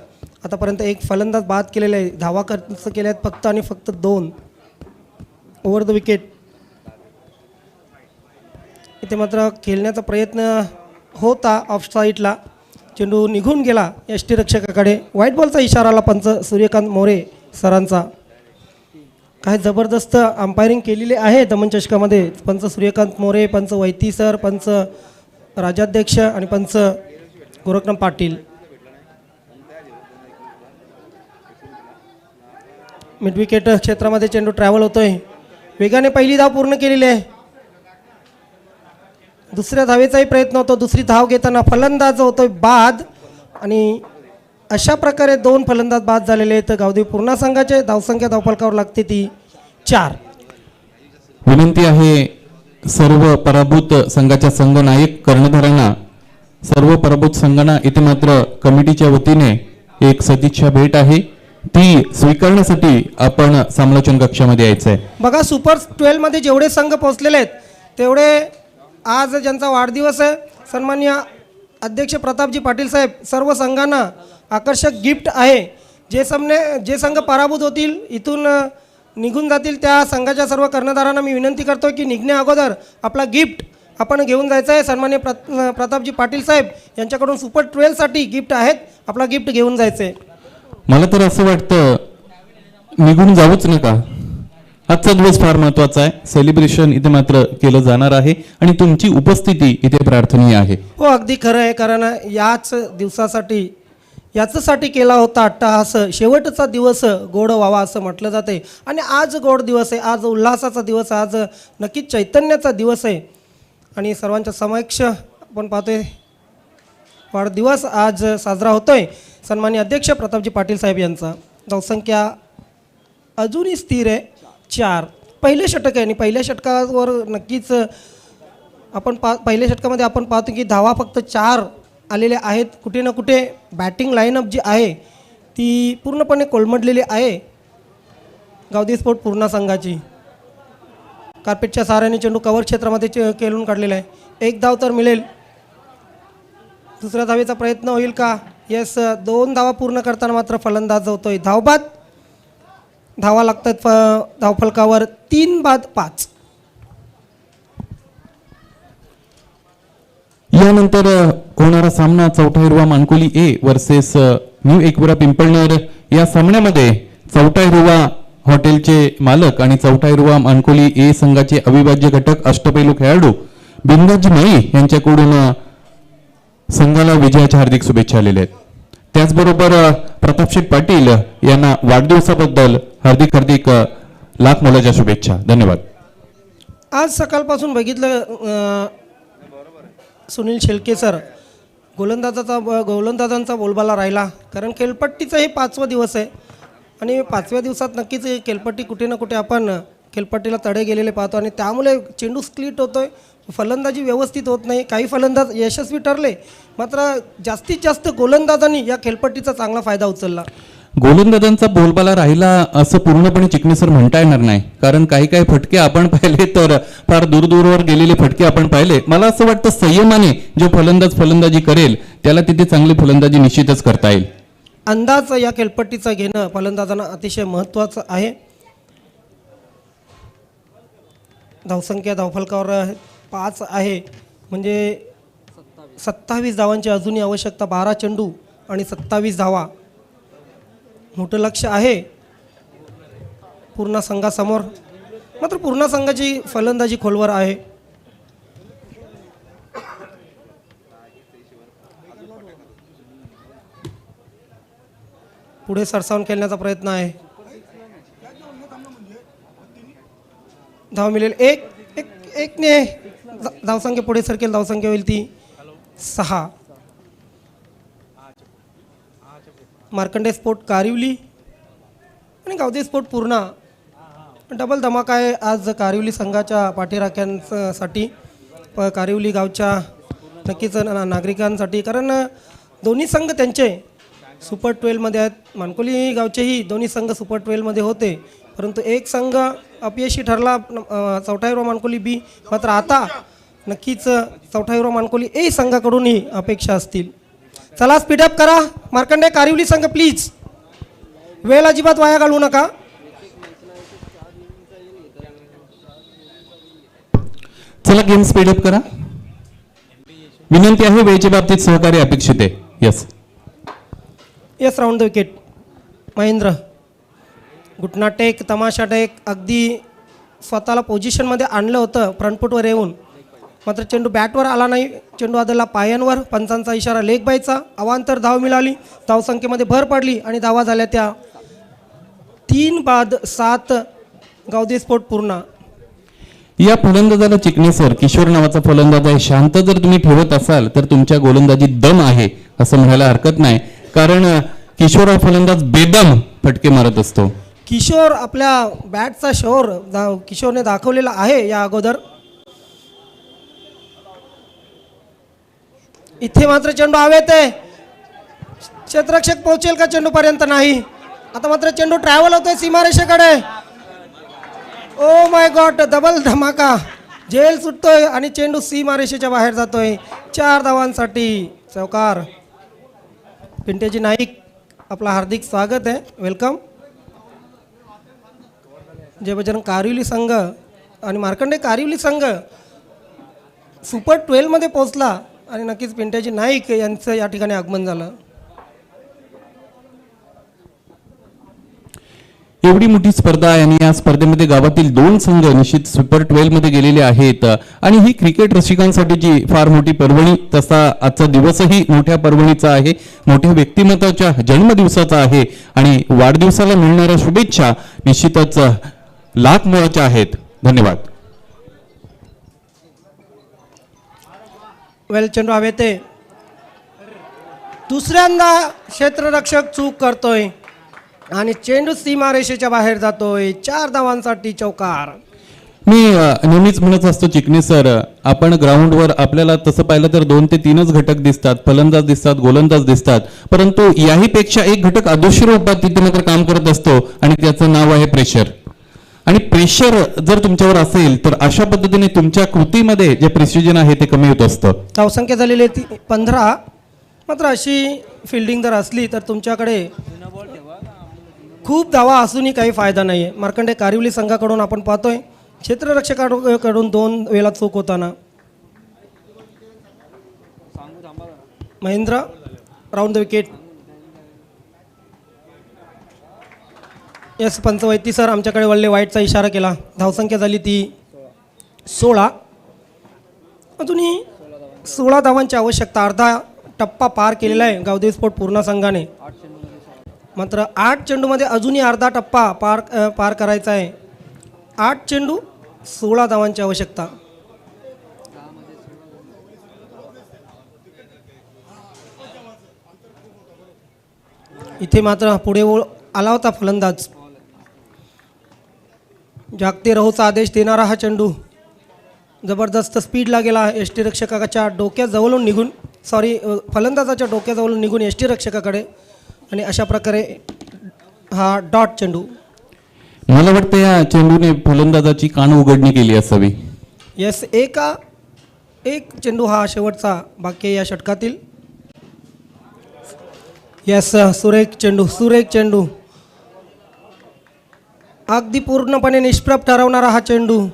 आतापर्यंत 1 फलंदाज बाद केलेला आहे. धावा खर्च केल्या आहेत फक्त आणि फक्त 2 ओव्हर द विकेट. इथे मात्र खेळण्याचा प्रयत्न होता ऑफ साईडला. चेंडू निघून गेला यष्टीरक्षकाकडे. व्हाईट बॉलचा इशारा आला पंच सूर्यकांत मोरे सरांचा. काय जबरदस्त अंपायरिंग केलेली आहे दमन चषकामध्ये. पंच सूर्यकांत मोरे, पंच वैती सर, पंच राजाध्यक्ष आणि पंच गोरखनाथ पाटील. मिड विकेट क्षेत्रामध्ये चेंडू ट्रॅव्हल होतोय. वेगाने पहिली धाव पूर्ण केलेली आहे. दुसऱ्या धावेचाही प्रयत्न होतो. दुसरी धाव घेताना फलंदाज होतोय बाद आणि अशा प्रकारे 2 फलंदाज बाद झालेले आहेत. गावदेवी पूर्णा संघाचे धावसंख्या धावफलकावर लागते ती 4. विनंती आहे सर्व पराभूत संघाच्या संघनायक कर्णधारांना, सर्व पराभूत संघांना इथे मात्र कमिटीच्या वतीने एक सदिच्छा भेट आहे, ती स्वीकारण्यासाठी आपण समालोचन कक्षामध्ये यायचं आहे. बघा सुपर 12 मध्ये जेवढे संघ पोहोचलेले आहेत तेवढे आज ज्यांचा वाढदिवस आहे सन्माननीय अध्यक्ष प्रतापजी पाटील साहेब सर्व संघांना आकर्षक गिफ्ट आहे. जे संघ पराभूत होतील इथून निघून जातील त्या संघाच्या सर्व कर्णधारांना मी विनंती करतो की निघण्या अगोदर आपला गिफ्ट आपण घेऊन जायचं आहे. सन्माननीय प्रतापजी पाटील साहेब यांच्याकडून सुपर 12 साठी गिफ्ट आहेत, आपला गिफ्ट घेऊन जायचं आहे. मला तर असं वाटतं निघून जाऊच नका. आजचा दिवस फार महत्वाचा आहे. सेलिब्रेशन इथे मात्र केलं जाणार आहे आणि तुमची उपस्थिती इथे प्रार्थनीय आहे. हो अगदी खरं आहे, कारण याच दिवसासाठी याच्यासाठी केला होता अट्टहास. शेवटचा दिवस गोड व्हावा असं म्हटलं जाते आणि आज गोड दिवस आहे, आज उल्हासाचा दिवस, आज नक्कीच चैतन्याचा दिवस आहे. आणि सर्वांच्या समक्ष आपण पाहतोय वाढदिवस आज साजरा होतोय सन्माननीय अध्यक्ष प्रतापजी पाटील साहेब यांचा. धावसंख्या अजूनही स्थिर आहे 4. पहिले षटक आहे आणि पहिल्या षटकावर नक्कीच आपण पहिल्या षटकामध्ये आपण पाहतो की धावा फक्त 4 आलेले आहेत. कुठे ना कुठे बॅटिंग लाईनअप जी आहे ती पूर्णपणे कोलमडलेली आहे गावदेवी स्पोर्ट पूर्णा संघाची. कार्पेटच्या सहाऱ्याने चेंडू कव्हर क्षेत्रामध्ये केलून काढलेला आहे. 1 धाव तर मिळेल. दुसऱ्या धावेचा प्रयत्न होईल का? येस, 2 धावा पूर्ण करताना मात्र फलंदाज होतोय धावबाद. धावा लागतात धावफलकावर 3 बाद 5. यानंतर होणारा सामना चौथा हिरवा Mankoli A versus new Ekvira Pimpalner. या सामन्यामध्ये चौथा हिरवा हॉटेलचे मालक आणि चौथा हिरवा मानकोली ए संघाचे अविभाज्य घटक अष्टपैलू खेळाडू बिंदाजी माई यांच्याकडून संघाला विजयाच्या हार्दिक शुभेच्छा आलेल्या आहेत. त्याचबरोबर प्रतापशेठ पाटील यांना वाढदिवसाबद्दल हार्दिक हार्दिक लाख मोलाच्या शुभेच्छा. धन्यवाद. आज सकाळपासून बघितलं सुनील शेळके सर गोलंदाजांचा बोलबाला राहिला, कारण खेळपट्टीचा हे 5वा दिवस आहे आणि 5व्या दिवसात नक्कीच खेळपट्टी कुठे ना कुठे आपण खेळपट्टीला तडे गेलेले पाहतो आणि त्यामुळे चेंडू स्प्लिट होतोय, फलंदाजी व्यवस्थित होत नाही. काही फलंदाज यशस्वी ठरले, मात्र जास्तीत जास्त गोलंदाजांनी या खेळपट्टीचा चांगला फायदा उचलला. गोलंदाजांचा बोलबाला राहिला असं पूर्णपणे चिकणेसर म्हणता येणार नाही, कारण काही काही फटके आपण पाहिले तर फार दूरवर गेलेले फटके आपण पाहिले. मला असं वाटतं संयमाने जो फलंदाजी करेल त्याला तिथे चांगली फलंदाजी निश्चितच करता येईल. अंदाज या खेळपट्टीचा घेणं फलंदाजांना अतिशय महत्त्वाचं आहे. धावसंख्या धावफलकावर 5 आहे, म्हणजे 27 धावांची अजूनही आवश्यकता. 12 चेंडू आणि 27 धावा, मोठं लक्ष आहे पूर्णा संघासमोर. मात्र पूर्णा संघाची फलंदाजी खोलवर आहे. पुढे सरसावून खेळण्याचा प्रयत्न आहे. धाव मिळेल. एकने धावसंख्या पुढे सरकेल. धावसंख्या होईल ती 6. मार्कंडे स्पोर्ट कारिवली आणि गावदेवी स्पोर्ट पूर्णा डबल धमाका आहे आज कारिवली संघाच्या पाठीराख्यांसाठी, कारिवली गावच्या नक्कीच नागरिकांसाठी, कारण दोन्ही संघ त्यांचे सुपर 12 मध्ये आहेत. मानकोली गावचेही दोन्ही संघ सुपर 12 मध्ये होते, परंतु एक संघ अपयशी ठरला, चौथा हिरवा मानकोली बी. मात्र आता नक्कीच चौथा हिरवा मानकोली ए संघाकडूनही अपेक्षा असतील. चला स्पीडअप करा मार्कंडे कारिवली संघ प्लीज, वेळ अजिबात वाया घालवू नका. चला गेम स्पीडअप करा. विनंती आहे, वेळेच्या बाबतीत सहकार्य अपेक्षित आहे. Yes round the wicket. Mahendra घुटना टेक, तमाशा टेक, अगदी स्वतःला पोझिशनमध्ये आणलं होतं फ्रंटफुटवर येऊन, मात्र चेंडू बॅटवर आला नाही. चेंडू आदळला पायांवर. पंचांचा इशारा लेग बायचा. अवांतर धाव मिळाली. धावसंख्येमध्ये भर पडली आणि धावा झाल्या त्या 3-7. गावदी स्पोर्ट पूर्ण. या फलंदाजाला चिकणेसर किशोर नावाचा फलंदाज आहे. शांत जर तुम्ही ठेवत असाल तर तुमच्या गोलंदाजीत दम आहे असं म्हणायला हरकत नाही, कारण किशोर हा फलंदाज बेदम फटके मारत असतो. किशोर आपल्या बॅटचा शोर किशोरने दाखवलेला आहे या अगोदर. इथे मात्र चेंडू हवेत आहे. क्षेत्ररक्षक पोहोचेल का चेंडू पर्यंत? नाही. आता मात्र चेंडू ट्रॅव्हल होतोय सीमारेषेकडे. ओ माय गॉड, डबल धमाका. झेल सुटतोय आणि चेंडू सीमारेषेच्या बाहेर जातोय. 4 धावांसाठी चौकार. पिंटेजी नाईक आपला हार्दिक स्वागत आहे, वेलकम. जय बजरंग कारिवली संघ आणि मार्कंडे कारिवली संघ सुपर 12 मध्ये पोहोचला आणि नक्कीच पिंटेजी नाईक यांचं या ठिकाणी आगमन झालं. एवढी मोठी स्पर्धा आहे आणि या स्पर्धेमध्ये गावातील 2 संघ निश्चित सुपर 12 मध्ये गेलेले आहेत आणि ही क्रिकेट रसिकांसाठीची फार मोठी पर्वणी. तसा आजचा दिवसही मोठ्या पर्वणीचा आहे, मोठ्या व्यक्तिमत्वाच्या जन्मदिवसाचा आहे आणि वाढदिवसाला मिळणाऱ्या शुभेच्छा निश्चितच लाख मोलाच्या आहेत. धन्यवाद. वेल, चेंडू हवेत. दुसऱ्यांदा क्षेत्ररक्षक चूक करतोय आणि चेंडू सीमारेषेच्या बाहेर जातोय. 4 धावांसाठी चौकार. मी नेहमीच म्हणत असतो चिकणे सर, आपण ग्राउंडवर आपल्याला तसं पाहिलं तर 2 ते 3च घटक दिसतात. फलंदाज दिसतात, गोलंदाज दिसतात, परंतु याही पेक्षा एक घटक अदृश्य रूपात तिथे मात्र काम करत असतो आणि त्याचं नाव आहे प्रेशर. आणि प्रेशर जर तुमच्यावर असेल तर अशा पद्धतीने तुमच्या कृतीमध्ये जे प्रिसिजन आहे ते कमी होत असतं. धावसंख्या झालेली 15. मात्र अशी फिल्डिंग जर असली तर तुमच्याकडे खूप धावा असूनही काही फायदा नाही आहे. मार्कंडे कारिवली संघाकडून आपण पाहतोय क्षेत्ररक्षकाकडून 2 वेळा चूक होताना. Mahendra round the wicket. Yes, पंचवैती सर आमच्याकडे वळले, वाईटचा इशारा केला. धावसंख्या झाली ती 16. अजूनही 16 धावांची आवश्यकता. अर्धा टप्पा पार केलेला आहे गावदेवी स्पोर्ट पूर्ण संघाने. मात्र 8 चेंडूमध्ये अजूनही अर्धा टप्पा पार करायचा आहे. 8 चेंडू 16 धावांची आवश्यकता. इथे मात्र पुढे आला होता फलंदाज. जागते रहोचा आदेश देणारा हा चेंडू जबरदस्त स्पीडला गेला. एस टी रक्षकाच्या डोक्याजवळून निघून फलंदाजाच्या डोक्याजवळून निघून एस टी रक्षकाकडे आणि अशा प्रकारे हा डॉट चेंडू. मला वाटतं या चेंडूने फलंदाजाची कान उघडणी केली असावी. यस, एक चेंडू हा शेवटचा बाकी या षटकातील. यस, सुरेख चेंडू अगदी पूर्णपणे निष्प्रभ ठरवणारा हा चेंडू.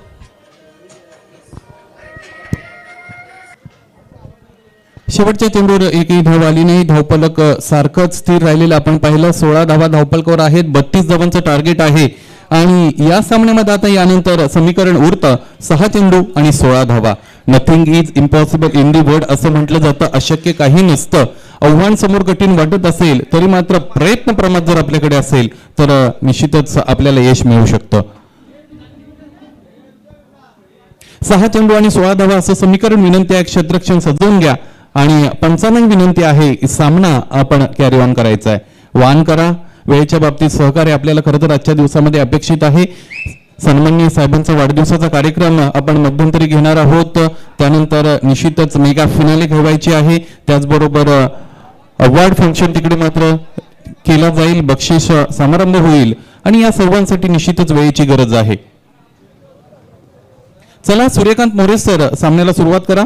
शेवटच्या चेंडूवर एकही धाव आली नाही. धावफलक सारखंच स्थिर राहिलेलं आपण पाहिलं. 16 धावा धावफलकावर आहेत. 32 धावांचं टार्गेट आहे आणि या सामन्यामध्ये आता यानंतर समीकरण उरतं 6 चेंडू आणि 16 धावा. Nothing is impossible in the world असं म्हटलं जातं. अशक्य काही नसतं. आव्हान समोर कठीण वाटत असेल तरी मात्र प्रयत्न प्रमाण जर आपल्याकडे असेल तर निश्चितच आपल्याला यश मिळू शकतं. 6 चेंडू आणि 16 धावा असं समीकरण. विनंती आहे क्षेत्ररक्षण सजवून घ्या आणि पंचांनाही विनंती आहे सामना आपण कॅरी ऑन करायचा आहे. वान करा. वेळेच्या बाबतीत सहकार्य आपल्याला खरं तर आजच्या दिवसामध्ये अपेक्षित आहे. सन्माननीय साहेबांचा वाढदिवसाचा कार्यक्रम आपण मध्यंतरी घेणार आहोत. त्यानंतर निश्चितच मेगा फिनाले ठेवायची आहे. त्याचबरोबर अवॉर्ड फंक्शन तिकडे मात्र केला जाईल. बक्षीस समारंभ होईल आणि या सर्वांसाठी निश्चितच वेळेची गरज आहे. चला सूर्यकांत मोरे सर, सामन्याला सुरुवात करा.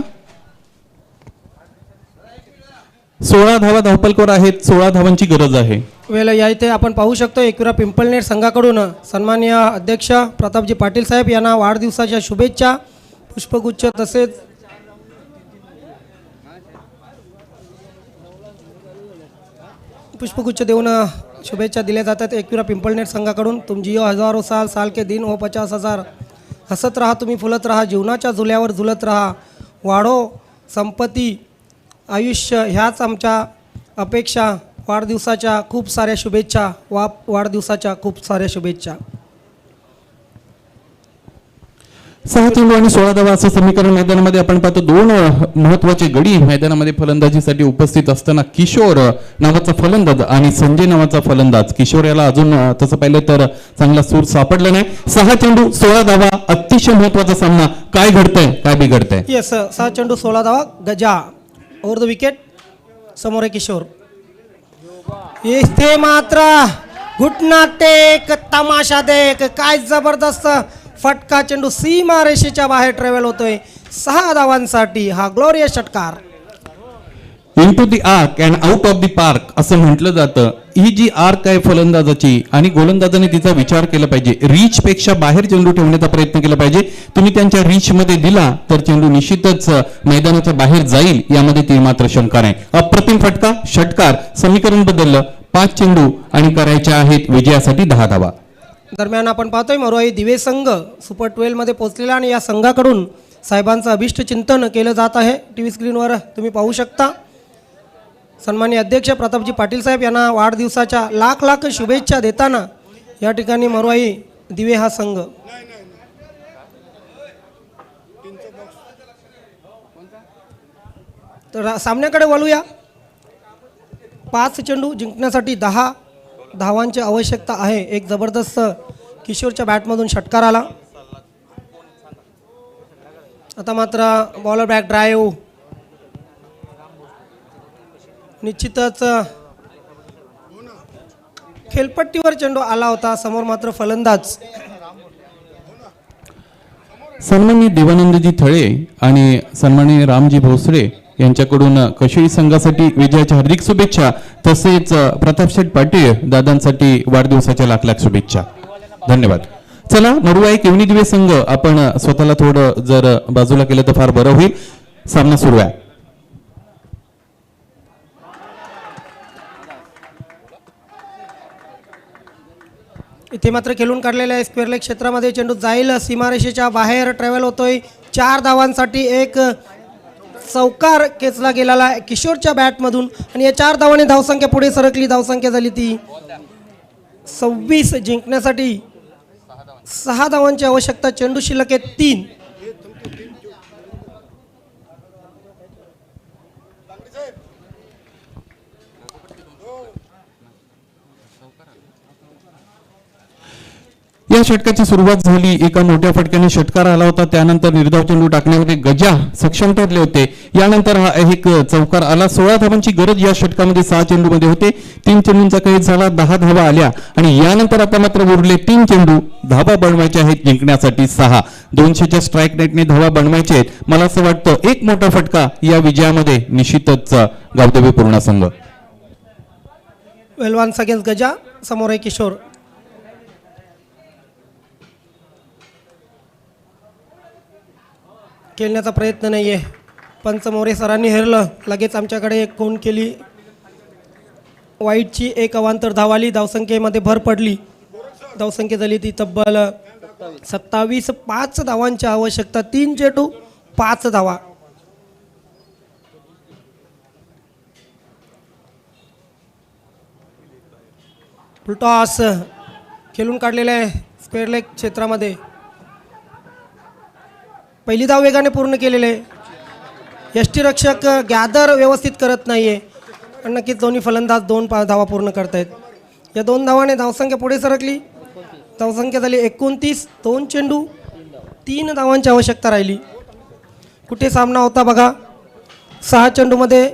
16 धावा धावफलकावर आहेत. 16 धावांची गरज आहे. वेळ या इथे आपण पाहू शकतो एकविरा पिंपळनेर संघाकडून सन्माननीय अध्यक्ष प्रतापजी पाटील साहेब यांना वाढदिवसाच्या शुभेच्छा, पुष्पगुच्छ तसेच पुष्पगुच्छ देऊन शुभेच्छा दिल्या जातात. एकविरा पिंपळनेर संघाकडून तुम जियो हजारो साल के दिन हो 50,000. हसत रहा तुम्ही, फुलत रहा, जीवनाच्या झुल्यावर झुलत रहा. वाढो, संपत्ती, आयुष्य ह्याच आमच्या अपेक्षा. वाढदिवसाच्या खूप साऱ्या शुभेच्छा. वाढदिवसाच्या खूप साऱ्या शुभेच्छा. 6 चेंडू आणि 16 धावा असं समीकरण मैदानामध्ये आपण पाहतो. 2 महत्वाचे गडी मैदानामध्ये फलंदाजीसाठी उपस्थित असताना किशोर नावाचा फलंदाज आणि संजय नावाचा फलंदाज. किशोर याला अजून तसं पाहिलं तर चांगला सूर सापडला नाही. 6 चेंडू 16 धावा, अतिशय महत्वाचा सामना. काय घडतंय, काय बिघडतंय? येस, 6 चेंडू 16 धावा. Gaja over the wicket. समोर आहे किशोर. इथे मात्र घुटना टेक, तमाशा देख. काय जबरदस्त फटका. चेंडू सीमा रेषेच्या बाहेर ट्रॅव्हल होतोय. 6 धावांसाठी हा ग्लोरियस षटकार. Into the arc and out of the park असं म्हटलं जातं. ही जी आर्क आहे फलंदाजाची आणि गोलंदाजाने तिचा विचार केला पाहिजे. रीच पेक्षा बाहेर चेंडू ठेवण्याचा प्रयत्न केला पाहिजे. तुम्ही त्यांच्या रीच मध्ये दिला तर चेंडू निश्चितच मैदानाच्या बाहेर जाईल, यामध्ये ती मात्र शंका नाही. अप्रतिम फटका, षटकार. समीकरण बदललं. 5 चेंडू आणि करायच्या आहेत विजयासाठी 10 धावा. दरम्यान आपण पाहतोय मरुआई दिवे संघ सुपर 12 मध्ये पोहोचलेला आणि या संघाकडून साहेबांचं अभिष्ट चिंतन केलं जात आहे. टीव्ही स्क्रीनवर तुम्ही पाहू शकता. सन्माननीय अध्यक्ष प्रतापजी पाटील साहेब यांना वाढदिवसाच्या लाख लाख शुभेच्छा देताना या ठिकाणी मरुआई दिवे हा संघ. तर सामन्याकडे वळूया. 5 चेंडू जिंकण्यासाठी 10 धावांची आवश्यकता आहे. एक जबरदस्त किशोरच्या बॅटमधून षटकार आला. आता मात्र बॉलर बॅक ड्राईव्ह. निश्चितच खेळपट्टीवर चेंडू आला होता. समोर मात्र फलंदाज. सन्माननीय देवानंदजी थळे आणि सन्माननीय रामजी भोसले यांच्याकडून कशेळी संघासाठी विजयाच्या हार्दिक शुभेच्छा. तसेच प्रतापशेठ पाटील दादांसाठी वाढदिवसाच्या लाख लाख शुभेच्छा. धन्यवाद. चला मरुआई केवणी दिवे संघ, आपण स्वतःला थोडं जर बाजूला केलं तर फार बरं होईल. सामना सुरू आहे. इथे मात्र खेळून काढलेल्या स्क्वेअर लेग क्षेत्रामध्ये चेंडू जाईल. सीमारेषेच्या बाहेर ट्रॅव्हल होतोय. 4 धावांसाठी एक चौकार खेचला गेलेला आहे किशोरच्या बॅटमधून आणि या 4 धावांनी धावसंख्या पुढे सरकली. धावसंख्या झाली ती 26. जिंकण्यासाठी 6 धावांची आवश्यकता. चेंडू शिल्लक आहे 3. या षटकाची सुरुवात झाली. एका मोठ्या फटक्याने षटकार आला होता. त्यानंतर निर्धाव चेंडू टाकण्यामध्ये गजा सक्षम ठरले होते. यानंतर हा एक चौकार आला. 16 धावांची गरज या षटकामध्ये 6 चेंडूमध्ये होते. 3 चेंडूंचा खेळ झाला. 10 धावा आल्या आणि यानंतर आता मात्र उरले 3 चेंडू. धावा बनवायचे आहेत जिंकण्यासाठी 6. 200च्या स्ट्राईक रेटने धावा बनवायचे आहेत. मला असं वाटतं एक मोठा फटका या विजयामध्ये निश्चितच गावदेवी पूर्ण संघ. वेलवान अगेन्स्ट गजा. समोर आहे किशोर. खेळण्याचा प्रयत्न नाही आहे. पंच मोरे सरांनी हेरलं. लगेच आमच्याकडे एक खूण केली. वाईटची एक अवांतर धाव आली. धावसंख्येमध्ये भर पडली. धावसंख्या झाली ती तब्बल 27. 5 धावांची आवश्यकता. 3 चेंडू 5 धावा. फुलटॉस खेळून काढलेलं आहे स्क्वेअर लेग क्षेत्रामध्ये. पहिली धाव वेगाने पूर्ण केलेले. यष्टीरक्षक गॅदर व्यवस्थित करत नाही आहे पण नक्कीच दोन्ही फलंदाज 2 धावा पूर्ण करत आहेत. या 2 धावाने धावसंख्या पुढे सरकली. धावसंख्या झाली 29. 2 चेंडू 3 धावांची आवश्यकता राहिली. कुठे सामना होता बघा. 6 चेंडूमध्ये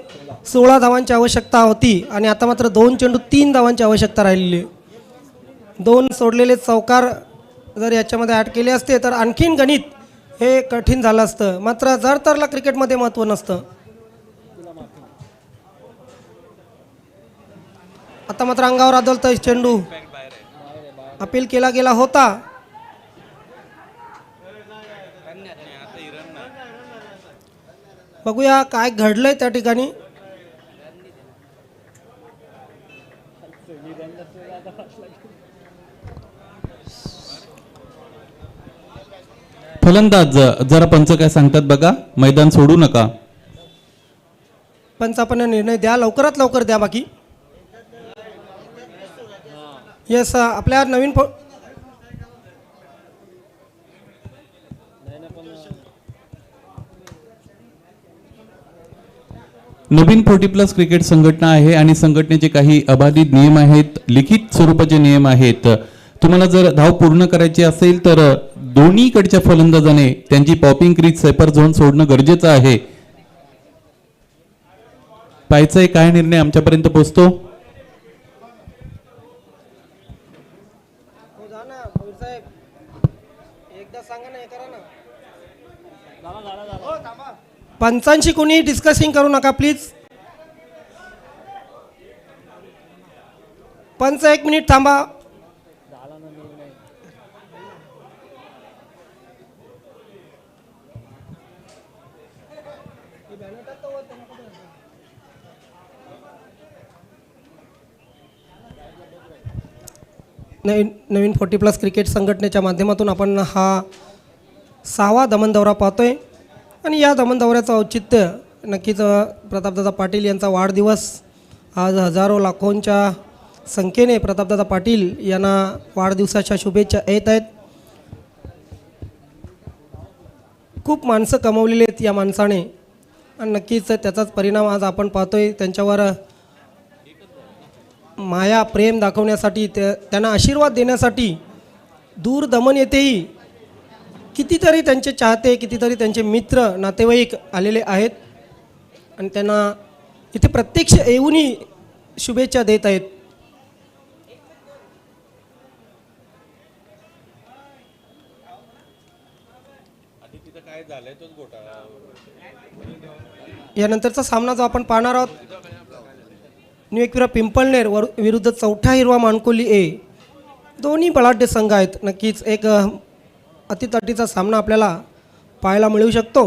16 धावांची आवश्यकता होती आणि आता मात्र 2 चेंडू 3 धावांची आवश्यकता राहिलेली. 2 सोडलेले चौकार जर याच्यामध्ये ॲड केले असते तर आणखीन गणित हे कठीण झालं असतं. मात्र जर तरला क्रिकेटमध्ये महत्त्व नसतं. आता मात्र अंगावर आदळतोय चेंडू. अपील केला गेला होता. बघूया काय घडलंय त्या ठिकाणी. फलंदाज जरा पंच काय सांगतात बघा, मैदान सोडू नका. पंच आपण निर्णय द्या, लवकरात लवकर द्या. बाकी येस, आपल्या नवीन नवीन 40+ क्रिकेट संघटना आहे आणि संघटनेचे काही अबाधित नियम आहेत, लिखित स्वरूपाचे नियम आहेत. तुम्हाला जर धाव पूर्ण करायची असेल तर दोन्हीकडच्या फलंदाजाने त्यांची पॉपिंग क्रीज सेपर झोन सोडणं गरजेचं आहे. पाहायचंय काय निर्णय आमच्यापर्यंत पोहोचतो. पंचांशी कोणी डिस्कसिंग करू नका प्लीज. पंच 1 मिनिट थांबा. नवीन 40+ क्रिकेट संघटनेच्या माध्यमातून आपण हा 6वा दमन दौरा पाहतोय आणि या दमन दौऱ्याचं औचित्य नक्कीच प्रतापदादा पाटील यांचा वाढदिवस. आज हजारो लाखोंच्या संख्येने प्रतापदादा पाटील यांना वाढदिवसाच्या शुभेच्छा येत आहेत. खूप माणसं कमवलेली आहेत या माणसाने आणि नक्कीच त्याचाच परिणाम आज आपण पाहतोय. त्यांच्यावर माया प्रेम दाखवण्यासाठी, त्यांना आशीर्वाद देण्यासाठी दूर दमन येथेही कितीतरी त्यांचे चाहते, कितीतरी त्यांचे मित्र नातेवाईक आलेले आहेत आणि त्यांना इथे प्रत्यक्ष येऊनही शुभेच्छा देत आहेत. यानंतरचा सामना जो आपण पाहणार आहोत, न्यू एकविरा पिंपळनेर विरुद्ध चौथा हिरवा मानकोली ए. दोन्ही बलाढ्य संघ आहेत. नक्कीच एक अतितटीचा सामना आपल्याला पाहायला मिळू शकतो.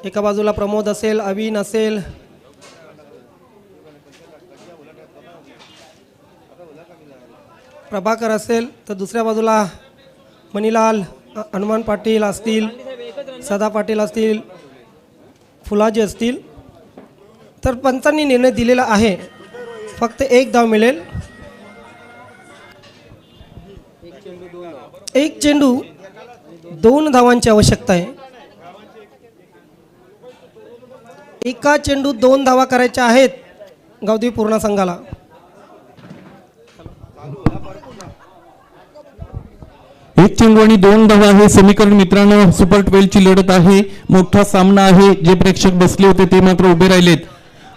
एका बाजूला प्रमोद असेल, अविन असेल, प्रभाकर असेल, तर दुसऱ्या बाजूला मणिलाल, हनुमान पाटील असतील, सदा पाटील असतील, फुलाजी असतील. तर पंचांनी निर्णय दिलेला आहे, फक्त 1 धाव मिळेल. 1 चेंडू 2 धावांची आवश्यकता आहे. एका चेंडू 2 धावा करायच्या आहेत गावदेवी पूर्णा संघाला. एक चेंडू आणि 2 धावा हे समीकरण मित्रांनो सुपर 12 ची लढत आहे. मोठा सामना आहे. जे प्रेक्षक बसले होते ते मात्र उभे राहिलेत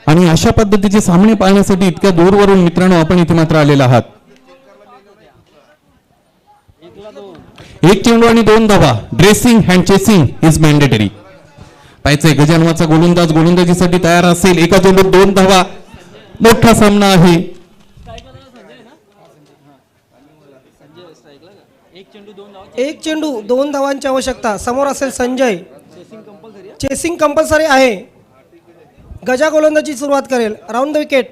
आणि अशा पद्धतीचे सामने पाहण्यासाठी इतक्या दूरवरून मित्रांनो आपण इथे मात्र आलेला आहात. 1 चेंडू आणि 2 धावा. Dressing and chasing is mandatory. पाहायचंय गजानवाचा गोलंदाज गोलंदाजीसाठी तयार असेल. एका चेंडूत 2 धावा. मोठा सामना आहे. 1 चेंडू 2 धावांची आवश्यकता. समोर असेल संजय. चेसिंग कंपल्सरी आहे. गजा गोलंदाजी सुरुवात करेल. Round the wicket.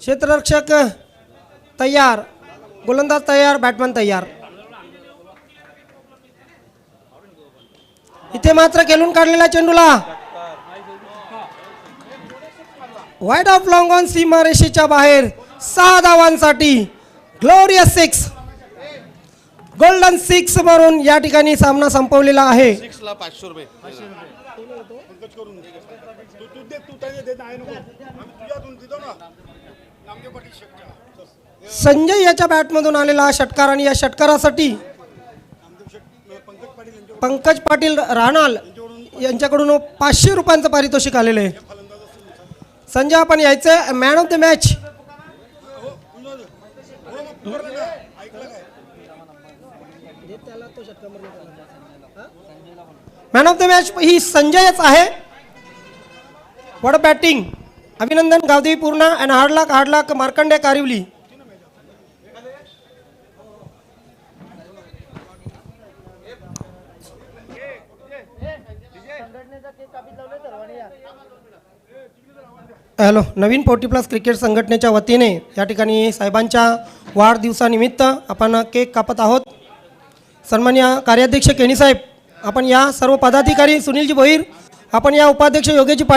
क्षेत्ररक्षक तयार, गोलंदाज तयार, बॅटमॅन तयार. इथे मात्र खेळून काढलेल्या चेंडूला वाईड ऑफ लॉंग ऑन सीमारेषेच्या बाहेर 6 धावांसाठी ग्लोरियस 6, गोल्डन 6 मारून या ठिकाणी सामना संपवलेला आहे. संजय याच्या बॅटमधून आलेला षटकार आणि या षटकारासाठी पंकज पाटील राणाल यांच्याकडून 500 रुपयांचं पारितोषिक आलेलं आहे. संजय आपण यायचं man of the match. Man of the match ही संजयच आहे. What batting. अभिनंदन Gavdevi Purna and hard luck Markande Karivali. Hello, नवीन 40+ क्रिकेट संघटनेच्या वतीने या ठिकाणी साहेबांच्या वाढदिवसानिमित्त आपण केक कापत आहोत. सन्माननीय कार्याध्यक्ष केणी साहेब, आपण या सर्व पदाधिकारी, सुनीलजी भोईर, आपण या उपाध्यक्ष योगेशजी पाटील